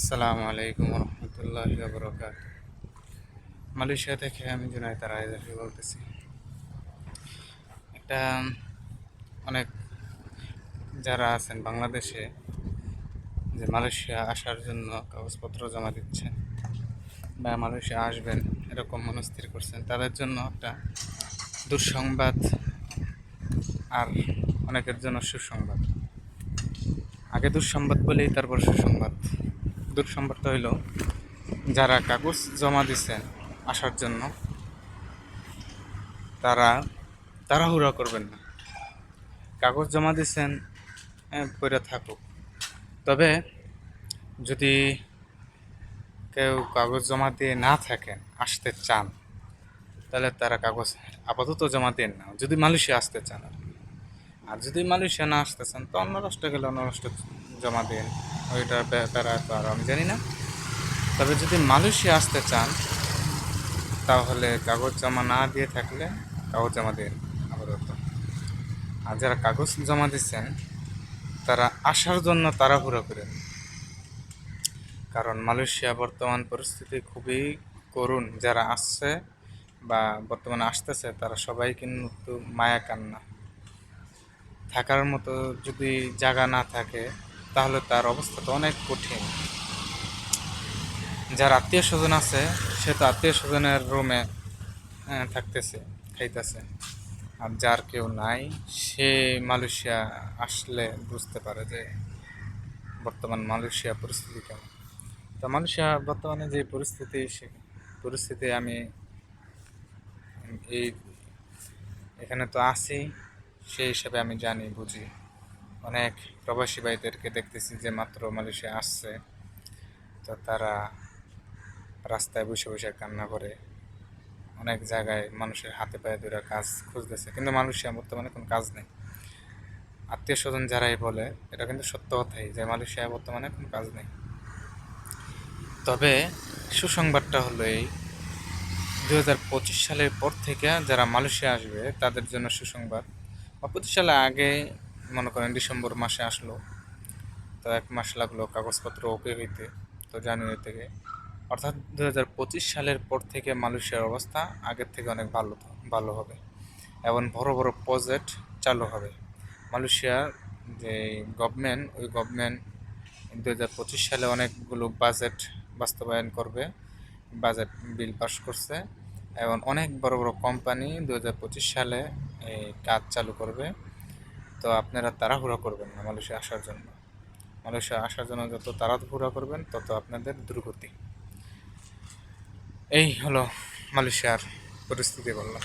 আসসালামু আলাইকুম রহমতুল্লাহি বরকাত। মালয়েশিয়া থেকে আমি জুনায়েদ রায়দাফি বলতেছি। একটা অনেক যারা আছেন বাংলাদেশে যে মালয়েশিয়া আসার জন্য কাগজপত্র জমা দিচ্ছেন বা মালয়েশিয়া আসবেন এরকম মনস্থির করছেন, তাদের জন্য একটা দুঃসংবাদ আর অনেকের জন্য সুসংবাদ। আগে দুঃসংবাদ বলেই তারপর সুসংবাদ। দুঃসংবাদটা হইল, যারা কাগজ জমা দিচ্ছেন আসার জন্য তারা তাড়াহুড়া করবেন না। কাগজ জমা দিচ্ছেন, পড়ে থাকুক। তবে যদি কেউ কাগজ জমা দিয়ে না থাকেন, আসতে চান, তাহলে তারা কাগজ আপাতত জমা দেন না, যদি মালয়েশিয়া আসতে চান। আর যদি মালয়েশিয়া না আসতে চান তো অন্য রাষ্ট্রে গেলে অন্য রাষ্ট্রে জমা দেন, ওইটার ব্যাপারে তো আর আমি জানি না। তবে যদি মালয়েশিয়া আসতে চান তাহলে কাগজ জমা না দিয়ে থাকলে কাগজ জমা দেন আপাতত। আর যারা কাগজ জমা দিচ্ছেন তারা আসার জন্য তাড়াহুড়ো করেন, কারণ মালয়েশিয়া বর্তমান পরিস্থিতি খুবই করুণ। যারা আসছে বা বর্তমানে আসতেছে তারা সবাই কিন্তু মায়া কান্না। থাকার মতো যদি জায়গা না থাকে তাহলে তার অবস্থা তো অনেক কঠিন। যার আত্মীয় স্বজন আছে সে তো আত্মীয় স্বজনের রুমে থাকতেছে, খাইতেছে। আর যার কেউ নাই সে মালয়েশিয়া আসলে বুঝতে পারে যে বর্তমান মালয়েশিয়া পরিস্থিতি কেমন। তো মালয়েশিয়া বর্তমানে যে পরিস্থিতি, সে পরিস্থিতি আমি এই এখানে তো আছি, সেই হিসাবে আমি জানি বুঝি। অনেক প্রবাসী ভাইদেরকে দেখতেছি যে মাত্র মালয়েশিয়া আসছে, তো তারা রাস্তায় বসে বসে কান্না করে। অনেক জায়গায় মানুষের হাতে পায়ে ধরে কাজ খুঁজতেছে, কিন্তু মালয়েশিয়া বর্তমানে কোনো কাজ নেই। আত্মীয় স্বজন যারাই বলে এটা কিন্তু সত্য কথাই যে মালয়েশিয়া বর্তমানে কোনো কাজ নেই। তবে সুসংবাদটা হলো এই, 2025 সালের পর থেকে যারা মালয়েশিয়া আসবে তাদের জন্য সুসংবাদ। বা 25 সালে আগে মনে করেন ডিসেম্বর মাসে আসলো, তো 1 মাস লাগলো কাগজপত্র ওকে হইতে, তো জানুয়ারি থেকে। অর্থাৎ 2025 সালের পর থেকে মালয়েশিয়ার অবস্থা আগের থেকে অনেক ভালো হবে এবং বড় বড় প্রজেক্ট চালু হবে। মালয়েশিয়ার যে গভর্নমেন্ট, ওই গভর্নমেন্ট 2025 সালে অনেকগুলো বাজেট বাস্তবায়ন করবে, বাজেট বিল পাস করছে এবং অনেক বড় বড় কোম্পানি 2025 সালে এই কাজ চালু করবে। তো আপনারা তাড়াহুড়া করবেন না মালয়েশিয়া আসার জন্য। মালয়েশিয়া আসার জন্য যত তাড়াহুড়া করবেন তত আপনাদের দুর্গতি। এই হলো মালয়েশিয়ার পরিস্থিতি বললাম।